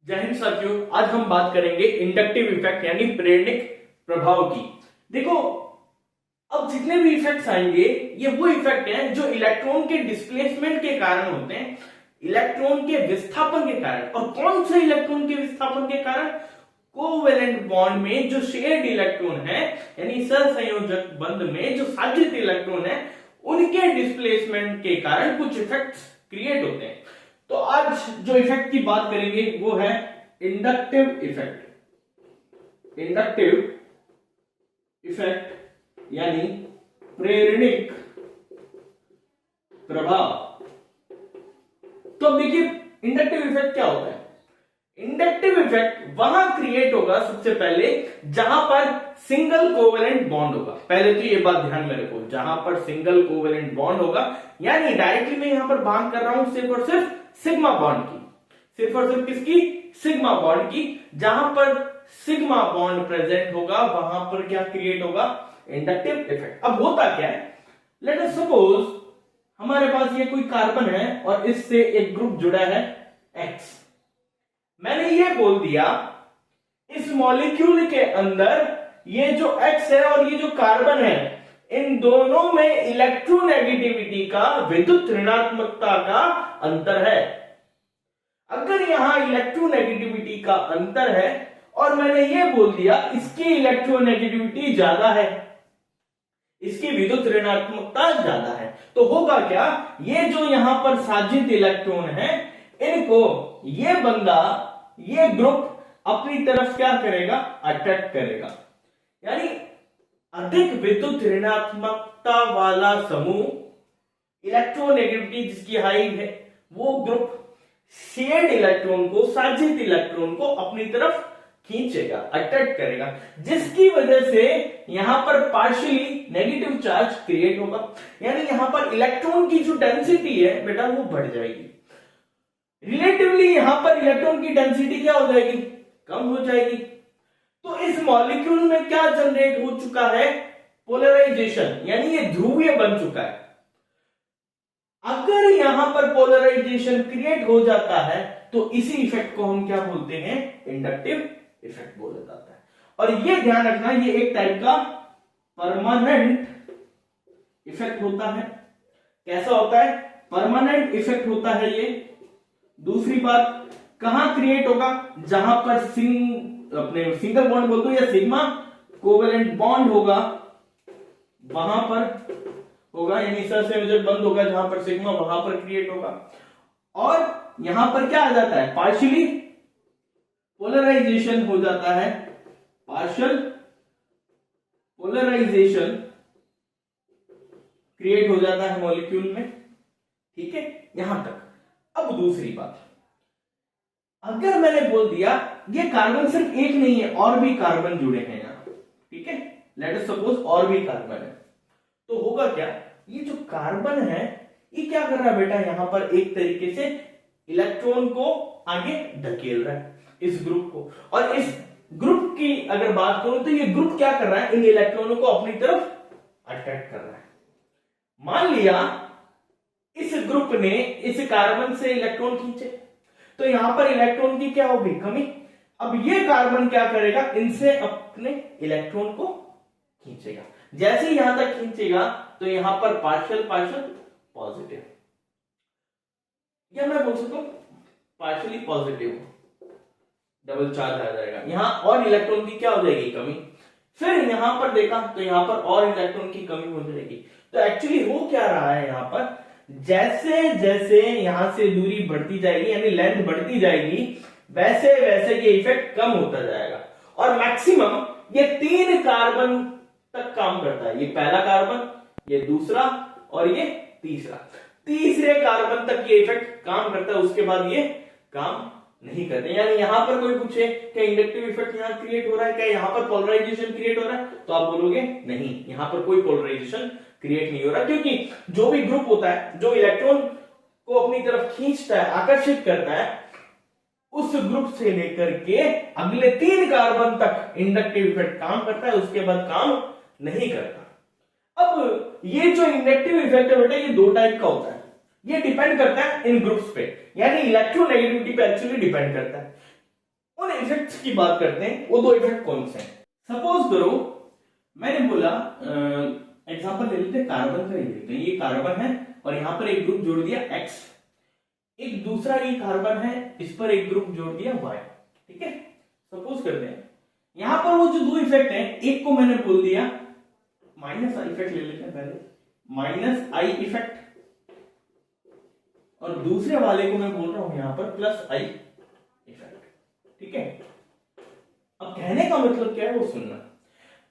जय हिंद साथियों, आज हम बात करेंगे इंडक्टिव इफेक्ट यानी प्रेरणिक प्रभाव की। देखो, अब जितने भी इफेक्ट्स आएंगे ये वो इफेक्ट हैं जो इलेक्ट्रॉन के डिस्प्लेसमेंट के कारण होते हैं, इलेक्ट्रॉन के विस्थापन के कारण। और कौन से इलेक्ट्रॉन के विस्थापन के कारण? कोवेलेंट बॉन्ड में जो शेयर्ड इलेक्ट्रॉन है यानी सहसंयोजक बंध में जो साझित इलेक्ट्रॉन है उनके डिस्प्लेसमेंट के कारण कुछ इफेक्ट्स क्रिएट होते हैं। तो आज जो इफेक्ट की बात करेंगे वो है इंडक्टिव इफेक्ट। इंडक्टिव इफेक्ट यानी प्रेरणिक प्रभाव। तो अब देखिए इंडक्टिव इफेक्ट क्या होता है। इंडक्टिव इफेक्ट वहां क्रिएट होगा सबसे पहले जहां पर सिंगल कोवेलेंट बॉन्ड होगा। पहले तो ये बात ध्यान में रखो, जहां पर सिंगल कोवेलेंट बॉन्ड होगा, यानी डायरेक्टली मैं यहां पर बात कर रहा हूं सिर्फ और सिर्फ सिग्मा बॉन्ड की, सिर्फ और सिर्फ किसकी? सिग्मा बॉन्ड की। जहां पर सिग्मा बॉन्ड प्रेजेंट होगा वहां पर क्या क्रिएट होगा? Inductive effect. अब होता क्या है, लेट अस सपोज हमारे पास ये कोई कार्बन है और इससे एक ग्रुप जुड़ा है X। मैंने ये बोल दिया इस मॉलिक्यूल के अंदर ये जो X है और ये जो कार्बन है, इन दोनों में इलेक्ट्रोनेगेटिविटी का, विद्युत ऋणात्मकता का अंतर है। अगर यहां इलेक्ट्रोनेगेटिविटी का अंतर है और मैंने ये बोल दिया इसकी इलेक्ट्रोनेगेटिविटी ज्यादा है, इसकी विद्युत ऋणात्मकता ज्यादा है, तो होगा क्या? ये जो यहां पर साझित इलेक्ट्रॉन है इनको ये बंदा, ये ग्रुप अपनी तरफ क्या करेगा? अट्रैक्ट करेगा। यानी अधिक विद्युत ऋणात्मकता वाला समूह, इलेक्ट्रोनेगेटिविटी जिसकी हाई है, वो ग्रुप शेयर्ड इलेक्ट्रॉन को, साझित इलेक्ट्रॉन को अपनी तरफ खींचेगा, अट्रैक्ट करेगा, जिसकी वजह से यहां पर पार्शियली नेगेटिव चार्ज क्रिएट होगा। यानी यहां पर इलेक्ट्रॉन की जो डेंसिटी है बेटा वो बढ़ जाएगी। रिलेटिवली यहां पर इलेक्ट्रॉन की डेंसिटी क्या हो जाएगी? कम हो जाएगी। तो इस मॉलिक्यूल में क्या जनरेट हो चुका है? पोलराइजेशन, यानी ये ध्रुवीय बन चुका है। अगर यहां पर पोलराइजेशन क्रिएट हो जाता है तो इसी इफेक्ट को हम क्या बोलते हैं? इंडक्टिव इफेक्ट बोला जाता है। और ये ध्यान रखना, ये एक टाइप का परमानेंट इफेक्ट होता है। कैसा होता है? परमानेंट इफेक्ट होता है ये। दूसरी बात, कहां क्रिएट होगा? जहां पर अपने सिंगल बॉन्ड बोल दो या सिग्मा कोवेलेंट बॉन्ड होगा वहां पर होगा, यानी सहसंयोजक बंध होगा जहां पर सिग्मा, वहां पर क्रिएट होगा। और यहां पर क्या आ जाता है? पार्शियली पोलराइजेशन हो जाता है, पार्शियल पोलराइजेशन क्रिएट हो जाता है मॉलिक्यूल में। ठीक है, यहां तक। अब दूसरी बात, अगर मैंने बोल दिया ये कार्बन सिर्फ एक नहीं है, और भी कार्बन जुड़े हैं यहां, ठीक है, लेट अस सपोज और भी कार्बन है, तो होगा क्या? ये जो कार्बन है ये क्या कर रहा है बेटा? यहां पर एक तरीके से इलेक्ट्रॉन को आगे धकेल रहा है, इस ग्रुप को। और इस ग्रुप की अगर बात करूं तो ये ग्रुप क्या कर रहा है? इन इलेक्ट्रॉनों को अपनी तरफ अट्रैक्ट कर रहा है। मान लिया इस ग्रुप ने इस कार्बन से इलेक्ट्रॉन खींचे, तो यहां पर इलेक्ट्रॉन की क्या होगी? कमी। अब ये कार्बन क्या करेगा? इनसे अपने इलेक्ट्रॉन को खींचेगा। जैसे ही यहां तक खींचेगा तो यहां पर पार्शियल पार्शियल पॉजिटिव, या मैं बोल सकता हूं पार्शियली पॉजिटिव, डबल चार्ज आ जाएगा यहां, और इलेक्ट्रॉन की क्या हो जाएगी? कमी। फिर यहां पर देखा तो यहां पर और इलेक्ट्रॉन की कमी हो जाएगी। तो एक्चुअली हो क्या रहा है यहां पर? जैसे जैसे यहां से दूरी बढ़ती जाएगी, यानी लेंथ बढ़ती जाएगी, वैसे वैसे ये इफेक्ट कम होता जाएगा। और मैक्सिमम ये 3 कार्बन तक काम करता है। ये पहला कार्बन, ये दूसरा और ये तीसरा। तीसरे कार्बन तक ये इफेक्ट काम करता है, उसके बाद ये काम नहीं करते। यानी यहां पर कोई पूछे क्या इंडक्टिव इफेक्ट यहां क्रिएट हो रहा है, क्या यहां पर पोलराइजेशन क्रिएट हो रहा है, तो आप बोलोगे नहीं, यहां पर कोई पोलराइजेशन क्रिएट नहीं हो रहा, क्योंकि जो भी ग्रुप होता है जो इलेक्ट्रॉन को अपनी तरफ खींचता है, आकर्षित करता है, उस ग्रुप से लेकर के अगले 3 कार्बन तक इंडक्टिव इफेक्ट काम करता है, उसके बाद काम नहीं करता। अब ये जो इंडक्टिव इफेक्ट है बेटा, ये 2 टाइप का होता है। ये डिपेंड करता है इन ग्रुप्स पे, यानी इलेक्ट्रोनेगेटिविटी पे एक्चुअली डिपेंड करता है। उन इफेक्ट्स की बात करते हैं। वो दो इफेक्ट कौन से हैं? सपोज करो मैंने बोला, एग्जांपल ले लेते हैं, कार्बन का ही लेते हैं। ये कार्बन है और यहां पर एक ग्रुप जोड़ दिया X, एक दूसरा ये कार्बन है, इस पर एक ग्रुप जोड़ दिया Y। ठीक है, सपोज करते हैं यहां पर वो जो दो इफेक्ट हैं, एक को मैंने बोल दिया माइनस आई इफेक्ट, ले लेते हैं पहले माइनस आई इफेक्ट, और दूसरे वाले को मैं बोल रहा हूं यहां पर प्लस आई इफेक्ट। ठीक है, अब कहने का मतलब क्या है वो सुनना।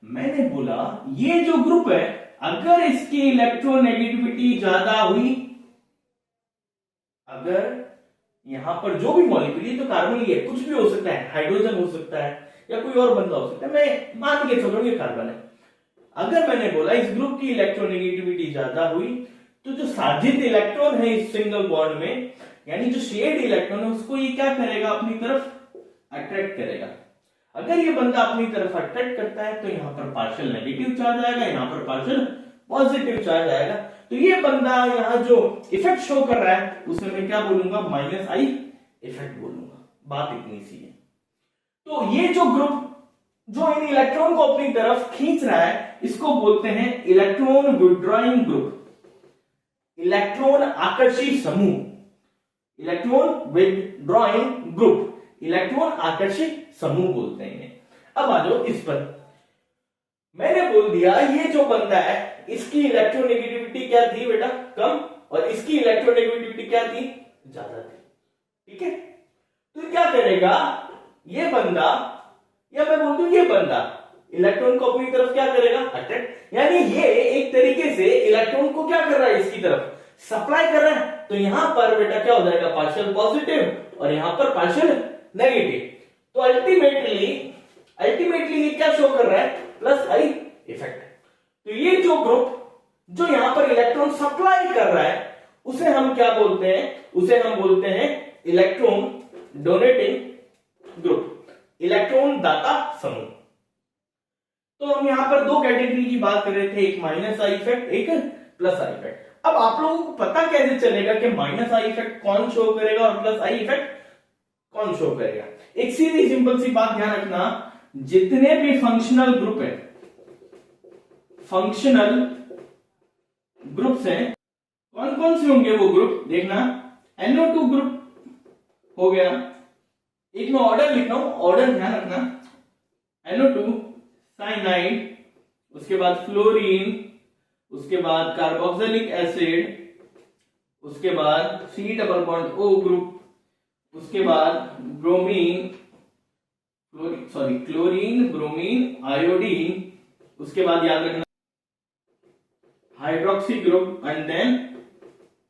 मैंने बोला ये जो ग्रुप है, अगर इसकी इलेक्ट्रोनेगेटिविटी ज्यादा हुई, अगर यहां पर जो भी मॉलिक्यूल, ये तो कार्बन ही है, कुछ भी हो सकता है, हाइड्रोजन हो सकता है या कोई और बंदा हो सकता है, मैं मान के चल रहा हूं ये कार्बन है। अगर मैंने बोला इस ग्रुप की इलेक्ट्रोनेगेटिविटी ज्यादा हुई, तो जो साजिद इलेक्ट्रॉन है इस सिंगल बॉन्ड में, यानी जो शेड इलेक्ट्रॉन है, उसको ये क्या करेगा, अपनी तरफ अट्रैक्ट करेगा। अगर ये बंदा अपनी तरफ अट्रैक्ट करता है तो यहां पर पार्शियल नेगेटिव चार्ज आएगा, यहां पर पार्शियल पॉजिटिव चार्ज आएगा। तो ये बंदा यहां जो इफेक्ट शो कर रहा है उसे मैं क्या बोलूंगा, माइनस आई इफेक्ट बोलूंगा। बात इतनी सी है। तो ये जो ग्रुप जो इन इलेक्ट्रॉन को अपनी तरफ खींच रहा है, इसको बोलते हैं इलेक्ट्रॉन विड्रॉइंग ग्रुप, इलेक्ट्रॉन आकर्षी समूह, इलेक्ट्रॉन विड्रॉइंग ग्रुप, इलेक्ट्रॉन आकर्षी समूह बोलते हैं। अब आ जाओ इस पर। मैंने बोल दिया ये जो बंदा है इसकी इलेक्ट्रोनेगेटिविटी क्या थी बेटा, कम, और इसकी इलेक्ट्रोनेगेटिविटी क्या थी, ज्यादा थी। ठीक है, तो क्या करेगा ये बंदा, या मैं बोलता हूं ये बंदा इलेक्ट्रॉन को अपनी तरफ क्या करेगा, अट्रैक्ट, यानी ये एक तरीके से इलेक्ट्रॉन को क्या कर रहा है, इसकी तरफ सप्लाई कर रहा है। तो यहां पर बेटा क्या हो जाएगा, पार्शियल पॉजिटिव और यहां पर पार्शियल नेगेटिव। तो अल्टीमेटली ये क्या शो कर रहा है, प्लस आई इफेक्ट। तो ये जो ग्रुप जो यहां पर इलेक्ट्रॉन सप्लाई कर रहा है उसे हम क्या बोलते हैं, उसे हम बोलते हैं इलेक्ट्रॉन डोनेटिंग ग्रुप, इलेक्ट्रॉन दाता समूह। तो हम यहां पर दो कैटेगरी की बात कर रहे थे, एक माइनस आई इफेक्ट, एक प्लस आई इफेक्ट। अब आप लोगों को पता कैसे चलेगा कि माइनस आई इफेक्ट कौन शो करेगा और प्लस आई इफेक्ट कौन शो करेगा? एक सीधी सिंपल सी बात ध्यान रखना, जितने भी फंक्शनल ग्रुप है, फंक्शनल ग्रुप्स हैं, कौन कौन से होंगे वो ग्रुप, देखना NO2 ग्रुप हो गया, एक मैं ऑर्डर लिख रहा हूं, ऑर्डर ध्यान रखना, NO2 साइनाइड, उसके बाद फ्लोरीन, उसके बाद कार्बोक्सिलिक एसिड, उसके बाद C double bond O group, उसके बाद ब्रोमीन, क्लोरीन, ब्रोमीन, आयोडीन, उसके बाद याद रखना hydroxy group and then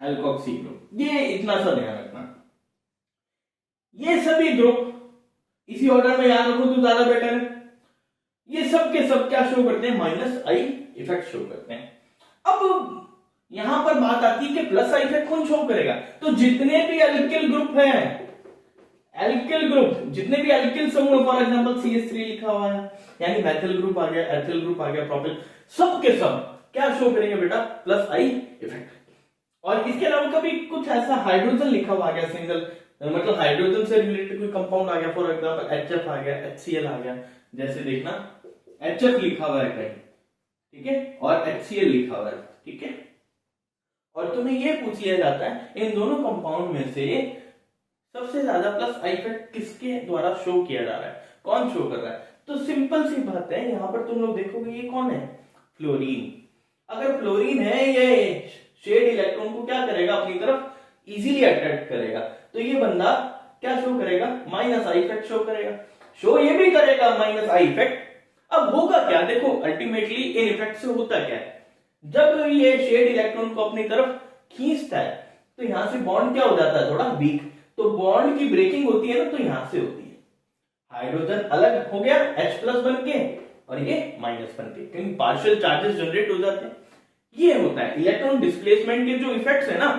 alkoxy group. ये इतना सा ध्यान रखना, ये सभी ग्रुप इसी ऑर्डर में याद रखो तो ज्यादा बेटर है। ये सब के सब क्या शो करते हैं, माइनस आई इफेक्ट शो करते हैं। अब यहां पर बात आती है कि प्लस आई इफेक्ट कौन शो करेगा, तो जितने भी एल्किल ग्रुप हैं, एल्किल ग्रुप, जितने भी एल्किल समूह, फॉर एग्जांपल CH3 लिखा हुआ है, यानी मैथिल ग्रुप आ गया, एथिल ग्रुप आ गया, प्रोपिल, सब के सब क्या शो करेंगे बेटा, प्लस आई इफेक्ट। और इसके अलावा कभी कुछ ऐसा हाइड्रोजन लिखा हुआ आ गया सिंगल, मतलब हाइड्रोजन से रिलेटेड कोई कंपाउंड आ गया, फॉर एग्जांपल HF आ गया, HCl आ गया, जैसे देखना HF लिखा हुआ है कहीं, ठीक है, और HCl लिखा हुआ है, ठीक है, और तुम्हें ये पूछ लिया जाता है इन दोनों कंपाउंड में से सबसे ज्यादा प्लस आई इफेक्ट किसके द्वारा शो किया जा रहा है, कौन शो कर रहा है? तो सिंपल सी बात है, यहां पर तुम लोग देखोगे ये कौन है, फ्लोरीन। अगर फ्लोरीन है, ये शेड इलेक्ट्रॉन को क्या करेगा, अपनी तरफ इजीली अट्रैक्ट करेगा। तो ये बंदा क्या शो करेगा, माइनस आई इफेक्ट शो करेगा। शो ये भी करेगा माइनस आई इफेक्ट। अब होगा क्या, देखो अल्टीमेटली इन इफेक्ट से होता क्या है, जब ये शेड इलेक्ट्रॉन को अपनी तरफ खींचता है तो यहां से बॉन्ड क्या हो जाता है, थोड़ा वीक, तो बॉन्ड की ब्रेकिंग होती है ना, तो यहां से होती है, हाइड्रोजन अलग हो गया H प्लस बन के और ये माइनस बन के, क्योंकि पार्शियल चार्जेस जनरेट हो जाते हैं। ये होता है इलेक्ट्रॉन डिस्प्लेसमेंट के जो इफेक्ट्स है ना,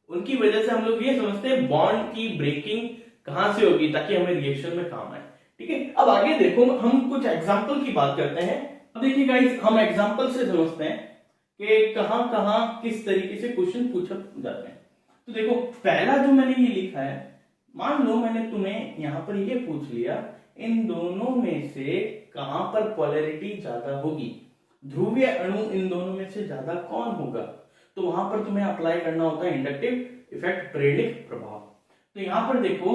उनकी वजह से हम लोग ये समझते हैं बॉन्ड की ब्रेकिंग कहां से होगी, ताकि हमें रिएक्शन में काम आए। ठीक है, अब आगे देखो, हम कुछ एग्जाम्पल की बात करते हैं। अब देखिए गाइस, हम एग्जाम्पल से समझते हैं कि कहां कहां किस तरीके से क्वेश्चन पूछे जाते हैं। तो देखो, पहला जो मैंने ये लिखा है, मान लो मैंने तुम्हें यहां पर ये पूछ लिया, इन दोनों में से कहां पर पोलैरिटी ज्यादा होगी, ध्रुवीय अणु इन दोनों में से ज्यादा कौन होगा, तो वहां पर तुम्हें अप्लाई करना होता है इंडक्टिव इफेक्ट, प्रेरक प्रभाव। तो यहां पर देखो,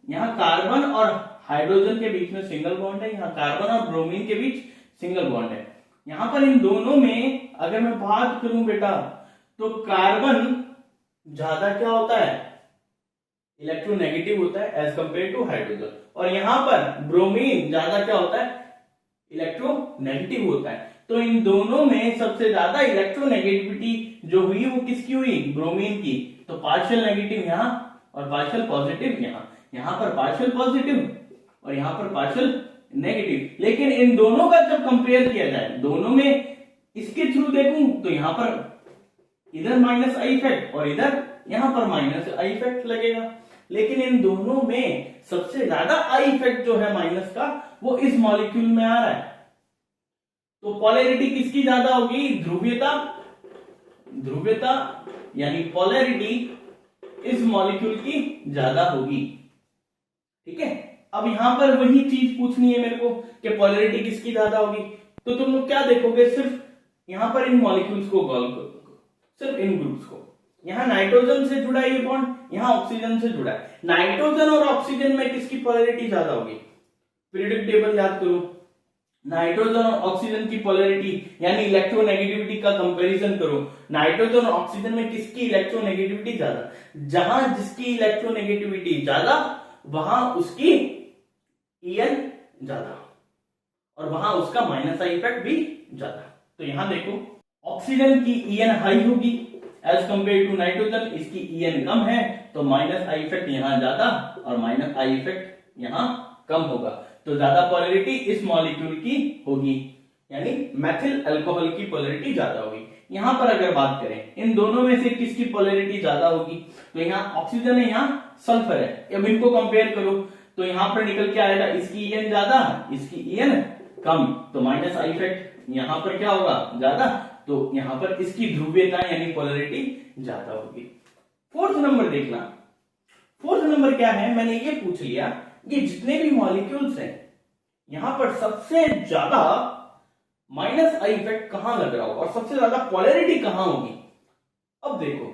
यहाँ कार्बन और हाइड्रोजन के बीच में सिंगल बॉन्ड है, यहाँ कार्बन और ब्रोमीन के बीच सिंगल बॉन्ड है। यहां पर इन दोनों में अगर मैं बात करूं बेटा, तो कार्बन ज्यादा क्या होता है, इलेक्ट्रोनेगेटिव होता है एज कंपेयर टू हाइड्रोजन, और यहां पर ब्रोमीन ज्यादा क्या होता है, इलेक्ट्रोनेगेटिव होता है। तो इन दोनों में सबसे ज्यादा इलेक्ट्रोनेगेटिविटी जो हुई वो किसकी हुई, ब्रोमीन की। तो पार्शियल नेगेटिव यहां और पार्शियल पॉजिटिव यहां, यहां पर पार्शियल पॉजिटिव और यहां पर पार्शियल नेगेटिव। लेकिन इन दोनों का जब कंपेयर किया जाए, दोनों में इसके थ्रू देखूं तो यहां पर इधर माइनस आई इफेक्ट और इधर यहां पर माइनस आई इफेक्ट लगेगा। लेकिन इन दोनों में सबसे ज्यादा आई इफेक्ट जो है माइनस का, वो इस मॉलिक्यूल में आ रहा है। तो पोलैरिटी किसकी ज्यादा होगी, ध्रुवीयता, ध्रुवीयता यानी पोलैरिटी इस मॉलिक्यूल की ज्यादा होगी। ठीक है, अब यहां पर वही चीज पूछनी है मेरे को कि पोलैरिटी किसकी ज्यादा होगी। तो तुम लोग क्या देखोगे, सिर्फ यहां पर इन मॉलिक्यूल्स को गॉल करो, सिर्फ इन ग्रुप्स को। यहां नाइट्रोजन से जुड़ा ये बॉन्ड, यहां ऑक्सीजन से जुड़ा है। नाइट्रोजन और ऑक्सीजन में किसकी पोलैरिटी ज्यादा होगी, पीरियोडिक टेबल याद करो, नाइट्रोजन और ऑक्सीजन की पोलैरिटी यानी इलेक्ट्रोनेगेटिविटी का कंपैरिजन करो, नाइट्रोजन और ऑक्सीजन में किसकी इलेक्ट्रोनेगेटिविटी ज्यादा, जहां जिसकी इलेक्ट्रोनेगेटिविटी ज्यादा वहां उसकी ईएन ज्यादा और वहां उसका माइनस आई इफेक्ट भी ज्यादा। तो यहां देखो, ऑक्सीजन की ईएन हाई होगी एज कंपेयर टू नाइट्रोजन, इसकी ईएन कम है, तो माइनस आई इफेक्ट यहां ज्यादा और माइनस आई इफेक्ट यहां कम होगा। तो ज्यादा पोलैरिटी इस मॉलिक्यूल की होगी, यानी मेथिल अल्कोहल की पोलैरिटी ज्यादा होगी। यहां पर अगर बात करें इन दोनों में से किसकी पोलैरिटी ज्यादा होगी, तो यहाँ ऑक्सीजन है, यहाँ सल्फर है। अब इनको कंपेयर करो तो यहां पर निकल के आएगा इसकी ईएन ज्यादा, इसकी ईएन कम, तो माइनस आई इफेक्ट यहां पर क्या होगा, ज्यादा, तो यहां पर इसकी ध्रुवीयता यानी पोलैरिटी ज्यादा होगी। फोर्थ नंबर देखना, फोर्थ नंबर क्या है, मैंने ये पूछ लिया ये जितने भी मॉलिक्यूल्स हैं यहां पर सबसे ज्यादा माइनस आई इफेक्ट कहां लग रहा होगा और सबसे ज्यादा पोलैरिटी कहां होगी। अब देखो,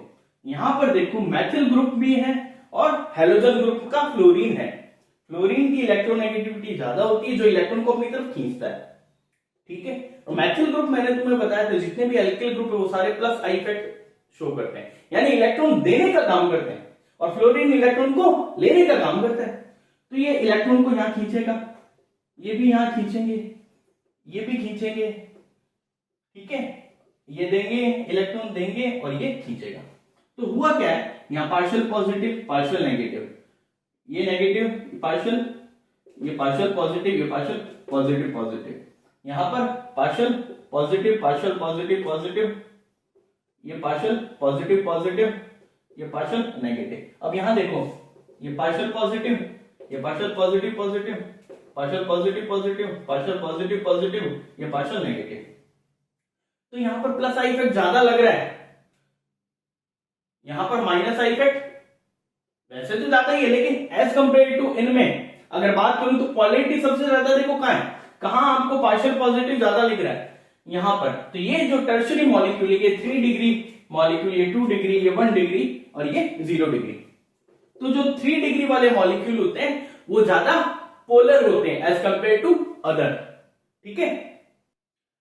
यहां पर देखो मैथिल ग्रुप भी है और हैलोजन ग्रुप का फ्लोरीन है। फ्लोरीन की इलेक्ट्रोनेगेटिविटी ज्यादा होती है जो इलेक्ट्रॉन को अपनी तरफ खींचता है। ठीक है, और मैथिल ग्रुप मैंने तुम्हें बताया था जितने भी एल्किल ग्रुप है वो सारे प्लस आई इफेक्ट शो करते हैं, यानी इलेक्ट्रॉन देने का काम करते हैं, और फ्लोरीन इलेक्ट्रॉन को लेने का काम करता है। तो ये इलेक्ट्रॉन को यहां खींचेगा, ये भी यहां खींचेंगे, ये भी खींचेंगे। ठीक है, ये देंगे इलेक्ट्रॉन देंगे और ये खींचेगा। तो हुआ क्या है, यहां पार्शियल पॉजिटिव पार्शियल नेगेटिव, ये नेगेटिव पार्शियल, ये पार्शियल पॉजिटिव, ये पार्शियल पॉजिटिव पॉजिटिव, यहां पर partial positive partial positive positive, ये पार्शियल पॉजिटिव पॉजिटिव, ये पार्शियल नेगेटिव। अब यहां देखो, ये पार्शियल पॉजिटिव, ये partial positive positive, partial positive positive, partial positive positive, ये पार्शियल नेगेटिव। तो यहां पर प्लस आई इफेक्ट ज्यादा लग रहा है, यहां पर माइनस आई इफेक्ट वैसे तो ज्यादा ही है, लेकिन एज कंपेयर टू इनमें अगर बात करूं तो पोलैरिटी सबसे ज्यादा देखो कहां है, कहां आपको पार्शियल पॉजिटिव ज्यादा लिख रहा है, यहां पर। तो ये जो टर्शरी मॉलिक्यूल है, ये 3 डिग्री मॉलिक्यूल, ये 2 डिग्री, ये 1 डिग्री और ये 0 डिग्री। तो जो 3 डिग्री वाले मॉलिक्यूल होते हैं वो ज्यादा पोलर होते हैं एज कंपेयर टू अदर। ठीक है,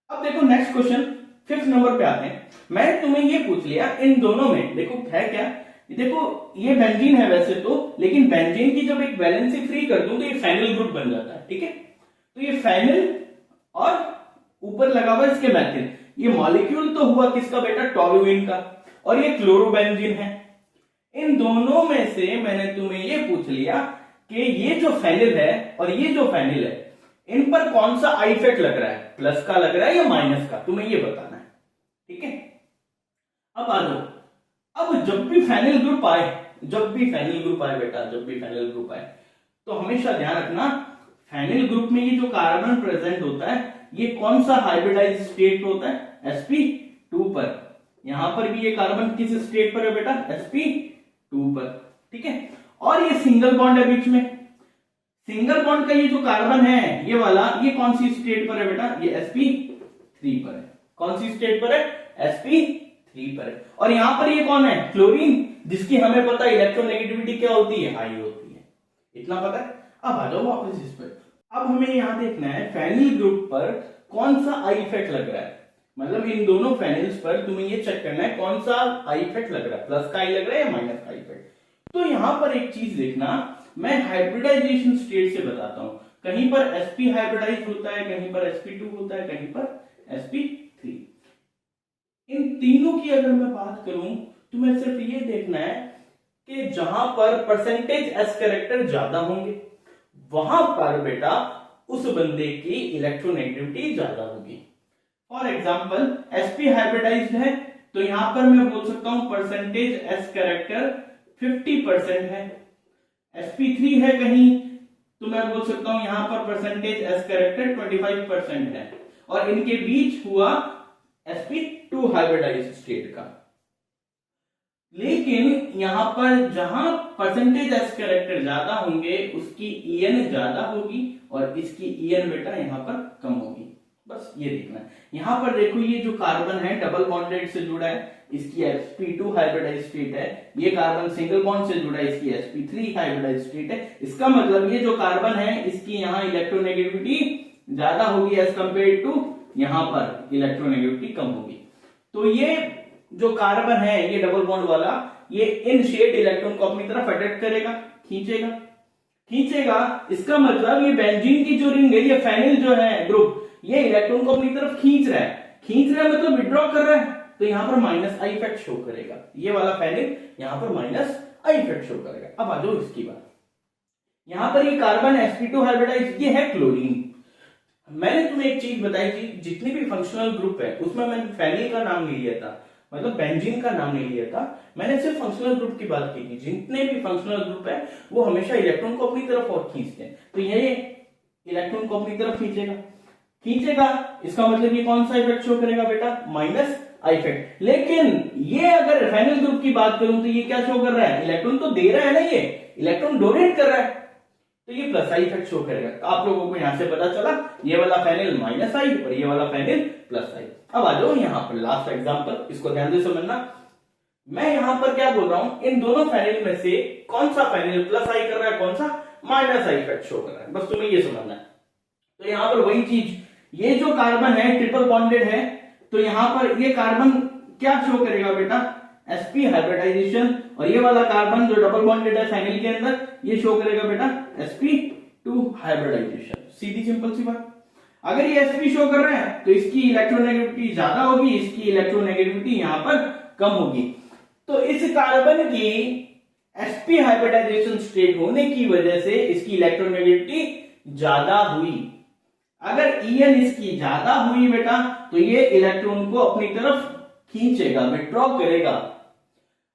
अब देखो नेक्स्ट क्वेश्चन, 5th नंबर पे आते हैं। मैंने तुम्हें ये पूछ लिया इन दोनों में देखो है क्या, देखो ये बेंजीन है वैसे तो, लेकिन बेंजीन की जब एक वैलेंसी फ्री कर दूं तो ये फेनिल ग्रुप बन जाता है। ठीक है, तो ये फेनिल और ऊपर लगा हुआ इसके मैथिल, ये मॉलिक्यूल तो हुआ किसका बेटा, टोल्यूइन का, और ये क्लोरोबेंजीन है। इन दोनों में से मैंने तुम्हें ये पूछ लिया कि ये जो फेनिल है और ये जो फेनिल है इन पर कौन सा आई इफेक्ट लग रहा है, प्लस का लग रहा है या माइनस का, तुम्हें ये बताना है। ठीक है, अब आ जाओ, अब जब भी फेनिल ग्रुप आए, जब भी फेनिल ग्रुप आए बेटा, जब भी फेनिल ग्रुप आए तो हमेशा ध्यान रखना फेनिल ग्रुप में ये जो कार्बन प्रेजेंट होता है ये कौन सा हाइब्रिडाइज स्टेट पे होता है, sp2 पर। यहां पर भी ये कार्बन किस स्टेट पर है बेटा, sp2 पर। ठीक है, और ये सिंगल बॉन्ड है बीच में। सिंगल बॉन्ड का ये जो कार्बन है ये वाला, ये कौन सी स्टेट पर है बेटा, ये sp3 पर है। कौन सी स्टेट पर है, sp3 पर है। और यहां पर ये कौन है, क्लोरीन, जिसकी हमें पता है इलेक्ट्रोनेगेटिविटी क्या होती है, हाई होती है, इतना पता है। अब आ जाओ वापस इस पर। अब हमें यहां देखना है फेनिल ग्रुप पर कौन सा आई इफेक्ट लग रहा है, मतलब इन दोनों फेनिल्स पर तुम्हें ये चेक करना है कौन सा आई इफेक्ट लग रहा है, प्लस का आई लग रहा है या माइनस का आई इफेक्ट। तो यहां पर एक चीज देखना, मैं हाइब्रिडाइजेशन स्टेट से बताता हूं, कहीं पर sp हाइब्रिडाइज होता है, कहीं पर sp2 होता है, कहीं पर sp3। इन तीनों की अगर मैं बात करूं तो मैं सिर्फ ये देखना है कि जहां पर परसेंटेज s कैरेक्टर ज्यादा होंगे वहां पर बेटा उस बंदे की इलेक्ट्रोनेगेटिविटी ज्यादा होगी। फॉर एग्जाम्पल sp हाइब्रिडाइज्ड है तो यहां पर मैं बोल सकता हूं परसेंटेज s कैरेक्टर 50% है। sp3 है कहीं तो मैं बोल सकता हूं यहां पर परसेंटेज s कैरेक्टर 25% है, और इनके बीच हुआ sp2 हाइब्रिडाइज्ड स्टेट का। लेकिन यहां पर जहां परसेंटेज s कैरेक्टर ज्यादा होंगे उसकी en ज्यादा होगी और इसकी en बेटा यहां पर कम होगी, बस ये देखना है। यहां पर देखो ये जो कार्बन है डबल बॉन्डेड से जुड़ा है, इसकी sp2 हाइब्रिडाइज्ड स्टेट है, ये कार्बन सिंगल बॉन्ड से जुड़ा है, इसकी sp3 हाइब्रिडाइज्ड स्टेट है। इसका मतलब ये जो कार्बन है इसकी यहाँ इलेक्ट्रोनेगेटिविटी ज्यादा होगी एज कंपेयर टू यहां पर इलेक्ट्रोनेगेटिविटी कम होगी। तो ये जो कार्बन है ये डबल बॉन्ड वाला, ये इन शेड इलेक्ट्रॉन को अपनी तरफ अट्रैक्ट करेगा, खींचेगा। इसका मतलब ये बेंजीन की जो रिंग है, ये फेनिल जो है ग्रुप, ये इलेक्ट्रॉन को अपनी तरफ खींच रहा है मतलब विड्रॉ कर रहा है, तो यहां पर माइनस आई इफेक्ट शो करेगा। ये वाला फेनिल यहां पर माइनस आई इफेक्ट शो करेगा। अब आ जाओ इसकी बात, यहां पर ये कार्बन sp2 हाइब्रिडाइज्ड, ये है क्लोरीन। मैंने तुम्हें एक चीज बताई थी, जितने भी फंक्शनल ग्रुप है उसमें मैंने फेनिल का नाम नहीं लिया था, मतलब बेंजीन का नाम नहीं लिया था, मैंने सिर्फ फंक्शनल ग्रुप की बात की थी। जितने भी फंक्शनल ग्रुप है वो हमेशा इलेक्ट्रॉन को अपनी तरफ और खींचते हैं, तो ये इलेक्ट्रॉन को अपनी तरफ खींचेगा, इसका मतलब ये कौन सा इफेक्ट शो करेगा बेटा, माइनस आई इफेक्ट। लेकिन ये अगर फेनिल ग्रुप की बात करूं तो ये क्या शो कर रहा है, इलेक्ट्रॉन तो दे रहा है ना, ये इलेक्ट्रॉन डोनेट कर रहा है, तो ये प्लस आई इफेक्ट शो करेगा। तो आप लोगों को यहां से पता चला ये वाला फेनिल माइनस आई और ये वाला फेनिल प्लस आई। अब आ जाओ यहां पर लास्ट एग्जांपल, इसको ध्यान से समझना। मैं यहां पर क्या बोल रहा हूं, इन दोनों फेनिल में से कौन सा फेनिल प्लस आई कर रहा है, कौन सा माइनस आई इफेक्ट शो कर रहा है, बस तुम्हें ये समझना है। तो यहां पर वही चीज, ये जो कार्बन है ट्रिपल बॉन्डेड है, तो यहां पर ये कार्बन क्या शो करेगा बेटा, sp हाइब्रिडाइजेशन, और ये वाला कार्बन जो डबल बॉन्डेड है फेनिल के अंदर, ये शो करेगा बेटा sp2 हाइब्रिडाइजेशन। सीधी सिंपल सी बात। अगर ये sp शो कर रहे हैं तो इसकी इलेक्ट्रोनेगेटिविटी ज्यादा होगी, इसकी इलेक्ट्रोनेगेटिविटी यहां पर कम होगी। तो इस कार्बन की sp हाइब्रिडाइजेशन स्टेट होने की वजह से इसकी इलेक्ट्रोनेगेटिविटी ज्यादा हुई। अगर En इसकी ज्यादा हुई बेटा तो ये इलेक्ट्रॉन को अपनी तरफ खींचेगा, विड्रॉ करेगा।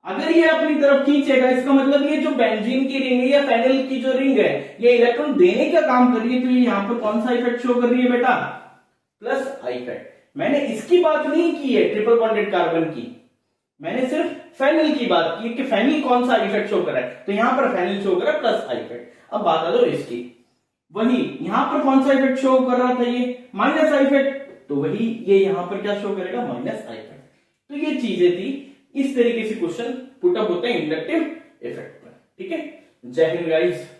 अगर ये अपनी तरफ खींचेगा इसका मतलब ये जो बेंजीन की रिंग है या फेनिल की जो रिंग है ये इलेक्ट्रॉन देने का काम कर रही है, तो ये यहां पर कौन सा इफेक्ट शो कर रही है बेटा, प्लस आई इफेक्ट। मैंने इसकी बात नहीं की है ट्रिपल बॉन्डेड कार्बन की, मैंने सिर्फ फेनिल की बात की कि फेनिल कौन सा इफेक्ट शो कर रहा है, तो यहां पर फेनिल शो कर रहा है प्लस आई इफेक्ट। अब बात आ जाओ इसकी, वही यहां पर कौन सा इफेक्ट शो कर रहा था, ये माइनस आई इफेक्ट, तो वही ये यहां पर क्या शो करेगा, माइनस आई इफेक्ट। तो ये चीजें थी, इस तरीके से क्वेश्चन पुट अप होते हैं इंडक्टिव इफेक्ट पर। ठीक है, जय हिंद गाइस।